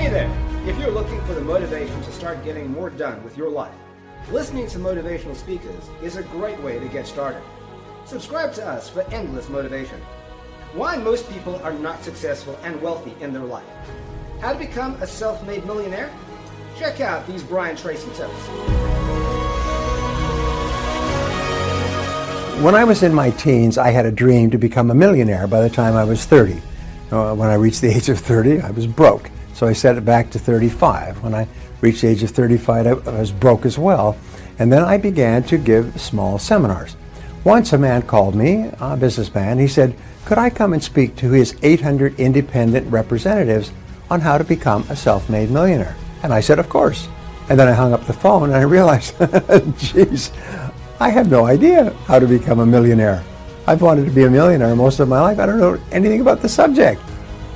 Hey there! If you're looking for the motivation to start getting more done with your life, listening to motivational speakers is a great way to get started. Subscribe to us for endless motivation. Why most people are not successful and wealthy in their life. How to become a self-made millionaire? Check out these Brian Tracy tips. When I was in my teens, I had a dream to become a millionaire by the time I was 30. When I reached the age of 30, I was broke. So I set it back to 35. When I reached the age of 35, I was broke as well. And then I began to give small seminars. Once a man called me, a businessman. He said, could I come and speak to his 800 independent representatives on how to become a self-made millionaire? And I said, of course. And then I hung up the phone and I realized, geez, I have no idea how to become a millionaire. I've wanted to be a millionaire most of my life. I don't know anything about the subject.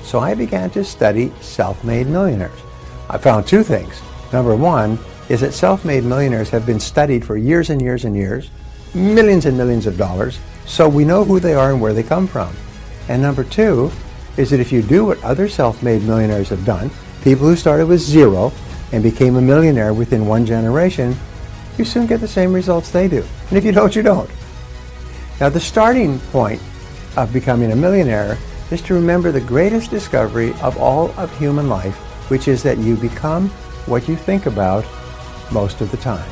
So I began to study self-made millionaires. I found two things. Number one is that self-made millionaires have been studied for years and years and years, millions and millions of dollars, so we know who they are and where they come from. And number two is that if you do what other self-made millionaires have done, people who started with zero and became a millionaire within one generation, you soon get the same results they do. And if you don't, you don't. Now, the starting point of becoming a millionaire is to remember the greatest discovery of all of human life, which is that you become what you think about most of the time.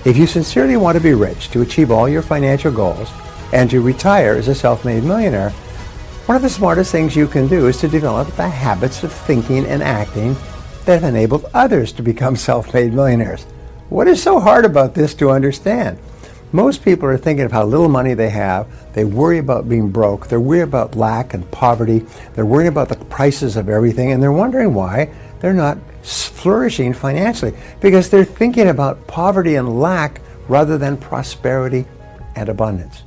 If you sincerely want to be rich, to achieve all your financial goals, and to retire as a self-made millionaire, one of the smartest things you can do is to develop the habits of thinking and acting that have enabled others to become self-made millionaires. What is so hard about this to understand? Most people are thinking of how little money they have. They worry about being broke. They're worried about lack and poverty. They're worried about the prices of everything, and they're wondering why they're not flourishing financially, because they're thinking about poverty and lack rather than prosperity and abundance.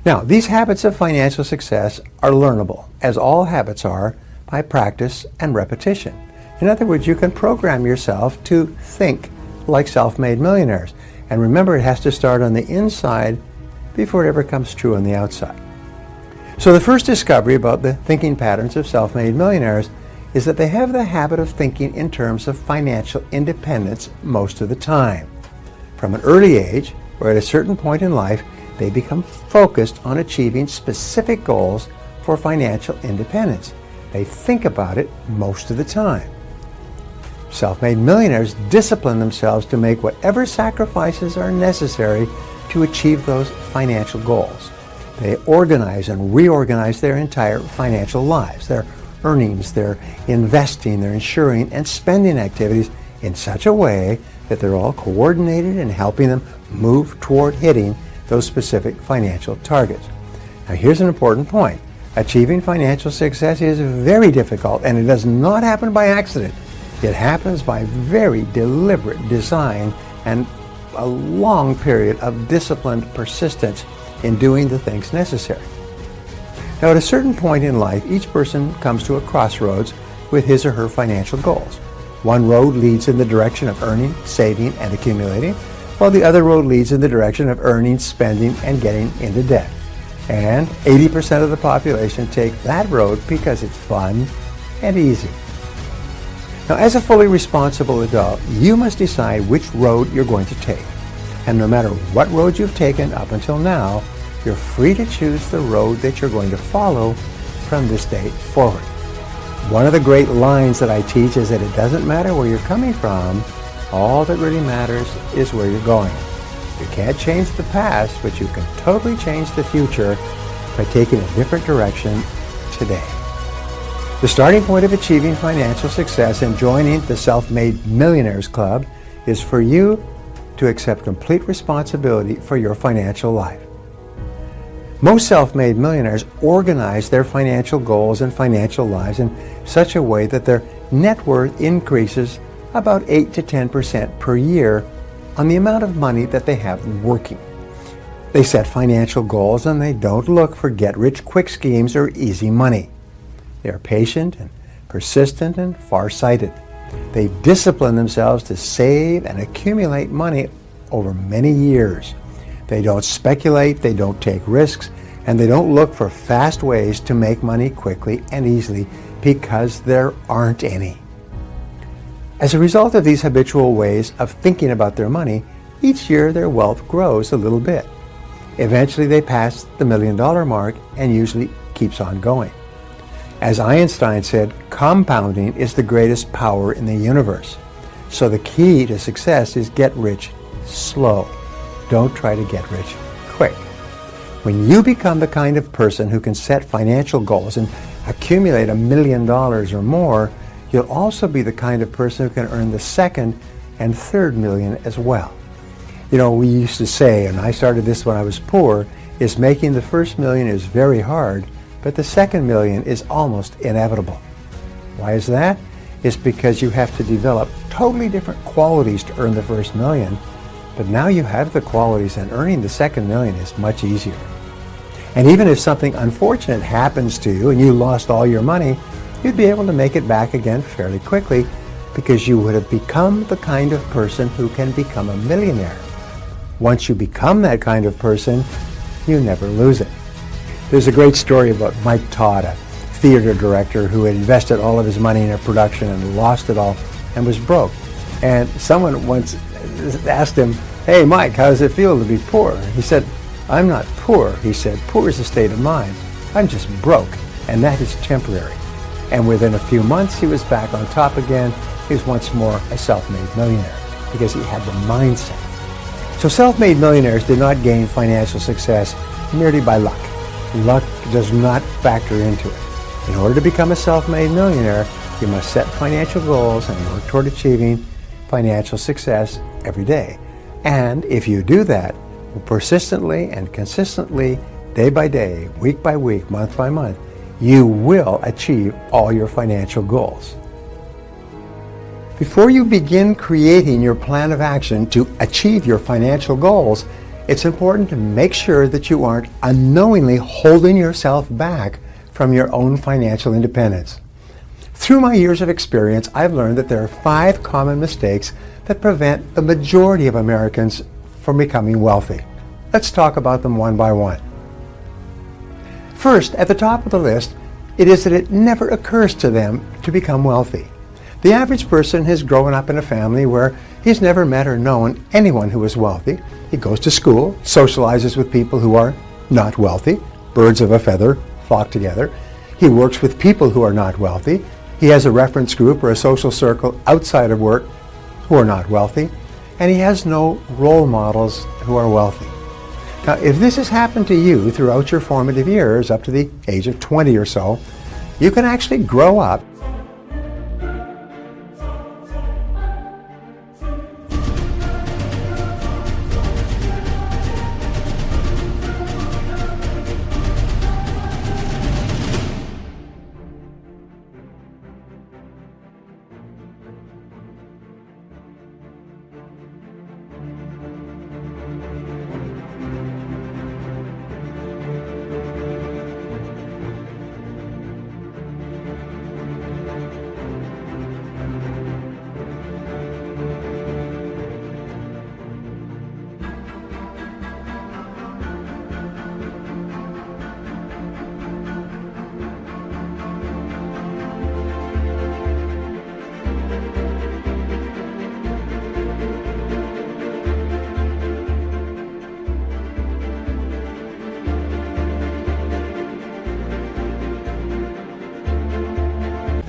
Now, these habits of financial success are learnable, as all habits are, by practice and repetition. In other words, you can program yourself to think like self-made millionaires. And remember, it has to start on the inside before it ever comes true on the outside. So the first discovery about the thinking patterns of self-made millionaires is that they have the habit of thinking in terms of financial independence most of the time. From an early age, or at a certain point in life, they become focused on achieving specific goals for financial independence. They think about it most of the time. Self-made millionaires discipline themselves to make whatever sacrifices are necessary to achieve those financial goals. They organize and reorganize their entire financial lives, their earnings, their investing, their insuring and spending activities in such a way that they're all coordinated and helping them move toward hitting those specific financial targets. Now, here's an important point. Achieving financial success is very difficult, and it does not happen by accident. It happens by very deliberate design and a long period of disciplined persistence in doing the things necessary. Now, at a certain point in life, each person comes to a crossroads with his or her financial goals. One road leads in the direction of earning, saving, and accumulating, while the other road leads in the direction of earning, spending, and getting into debt. And 80% of the population take that road because it's fun and easy. Now, as a fully responsible adult, you must decide which road you're going to take. And no matter what road you've taken up until now, you're free to choose the road that you're going to follow from this day forward. One of the great lines that I teach is that it doesn't matter where you're coming from, all that really matters is where you're going. You can't change the past, but you can totally change the future by taking a different direction today. The starting point of achieving financial success and joining the Self-Made Millionaires Club is for you to accept complete responsibility for your financial life. Most self-made millionaires organize their financial goals and financial lives in such a way that their net worth increases about 8 to 10% per year on the amount of money that they have working. They set financial goals and they don't look for get-rich-quick schemes or easy money. They are patient and persistent and far-sighted. They discipline themselves to save and accumulate money over many years. They don't speculate, they don't take risks, and they don't look for fast ways to make money quickly and easily because there aren't any. As a result of these habitual ways of thinking about their money, each year their wealth grows a little bit. Eventually they pass the $1 million mark and usually keeps on going. As Einstein said, compounding is the greatest power in the universe. So the key to success is get rich slow. Don't try to get rich quick. When you become the kind of person who can set financial goals and accumulate $1 million or more, you'll also be the kind of person who can earn the second and third million as well. You know, we used to say, and I started this when I was poor, is making the first million is very hard, but the second million is almost inevitable. Why is that? It's because you have to develop totally different qualities to earn the first million, but now you have the qualities and earning the second million is much easier. And even if something unfortunate happens to you and you lost all your money, you'd be able to make it back again fairly quickly because you would have become the kind of person who can become a millionaire. Once you become that kind of person, you never lose it. There's a great story about Mike Todd, a theater director who had invested all of his money in a production and lost it all and was broke. And someone once asked him, "Hey Mike, how does it feel to be poor?" He said, "I'm not poor," he said. "Poor is a state of mind. I'm just broke, and that is temporary." And within a few months, he was back on top again. He was once more a self-made millionaire because he had the mindset. So self-made millionaires did not gain financial success merely by luck. Luck does not factor into it. In order to become a self-made millionaire, you must set financial goals and work toward achieving financial success every day. And if you do that persistently and consistently, day by day, week by week, month by month, you will achieve all your financial goals. Before you begin creating your plan of action to achieve your financial goals, it's important to make sure that you aren't unknowingly holding yourself back from your own financial independence. Through my years of experience, I've learned that there are 5 common mistakes that prevent the majority of Americans from becoming wealthy. Let's talk about them one by one. First, at the top of the list, it is that it never occurs to them to become wealthy. The average person has grown up in a family where he's never met or known anyone who is wealthy. He goes to school, socializes with people who are not wealthy. Birds of a feather flock together. He works with people who are not wealthy. He has a reference group or a social circle outside of work who are not wealthy. And he has no role models who are wealthy. Now, if this has happened to you throughout your formative years, up to the age of 20 or so, you can actually grow up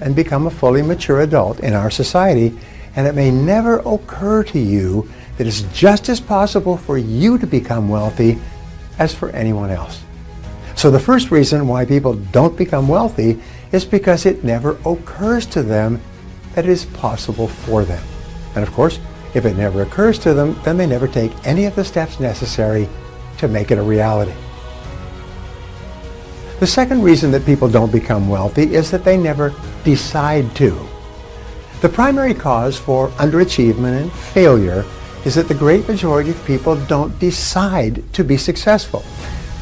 and become a fully mature adult in our society, and it may never occur to you that it's just as possible for you to become wealthy as for anyone else. So the first reason why people don't become wealthy is because it never occurs to them that it is possible for them. And of course, if it never occurs to them, then they never take any of the steps necessary to make it a reality. The second reason that people don't become wealthy is that they never decide to. The primary cause for underachievement and failure is that the great majority of people don't decide to be successful.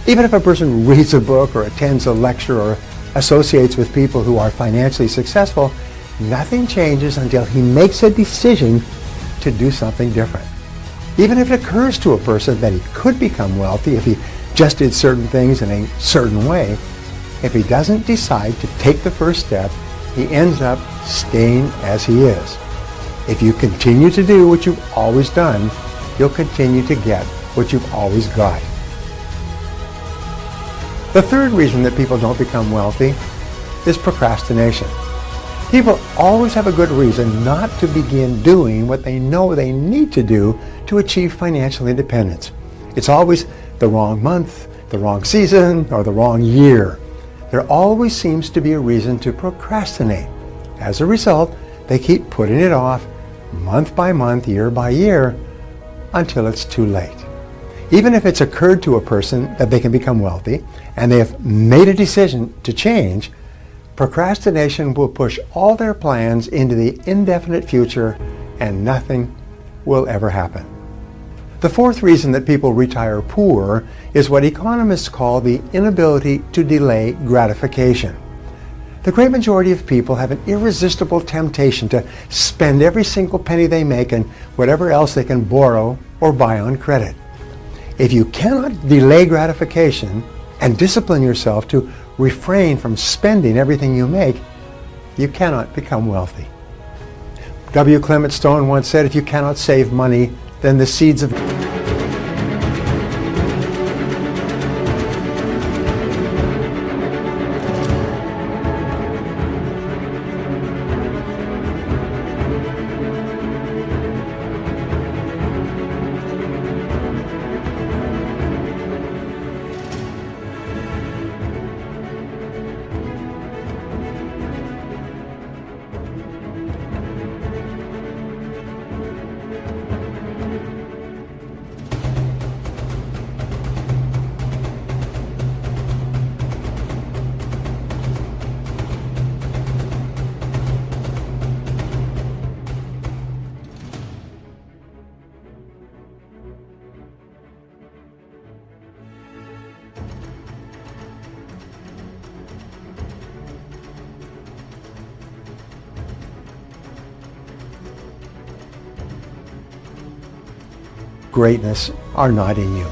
Even if a person reads a book or attends a lecture or associates with people who are financially successful, nothing changes until he makes a decision to do something different. Even if it occurs to a person that he could become wealthy if he just did certain things in a certain way, if he doesn't decide to take the first step, he ends up staying as he is. If you continue to do what you've always done, you'll continue to get what you've always got. The third reason that people don't become wealthy is procrastination. People always have a good reason not to begin doing what they know they need to do to achieve financial independence. It's always the wrong month, the wrong season, or the wrong year. There always seems to be a reason to procrastinate. As a result, they keep putting it off month by month, year by year, until it's too late. Even if it's occurred to a person that they can become wealthy and they have made a decision to change, procrastination will push all their plans into the indefinite future and nothing will ever happen. The fourth reason that people retire poor is what economists call the inability to delay gratification. The great majority of people have an irresistible temptation to spend every single penny they make and whatever else they can borrow or buy on credit. If you cannot delay gratification and discipline yourself to refrain from spending everything you make, you cannot become wealthy. W. Clement Stone once said, if you cannot save money, then the seeds of greatness are not in you.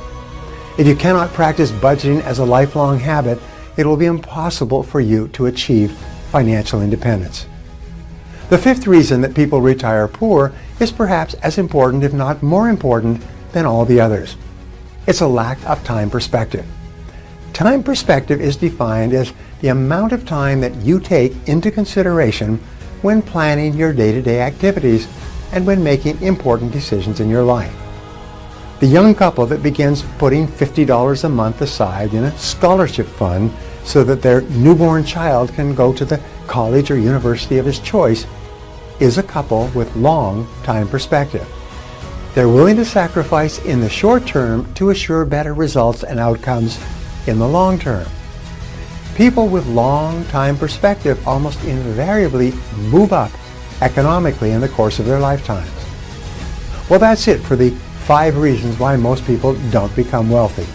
If you cannot practice budgeting as a lifelong habit, it will be impossible for you to achieve financial independence. The fifth reason that people retire poor is perhaps as important, if not more important, than all the others. It's a lack of time perspective. Time perspective is defined as the amount of time that you take into consideration when planning your day-to-day activities and when making important decisions in your life. The young couple that begins putting $50 a month aside in a scholarship fund so that their newborn child can go to the college or university of his choice is a couple with long time perspective. They're willing to sacrifice in the short term to assure better results and outcomes in the long term. People with long time perspective almost invariably move up economically in the course of their lifetimes. Well, that's it for the 5 reasons why most people don't become wealthy.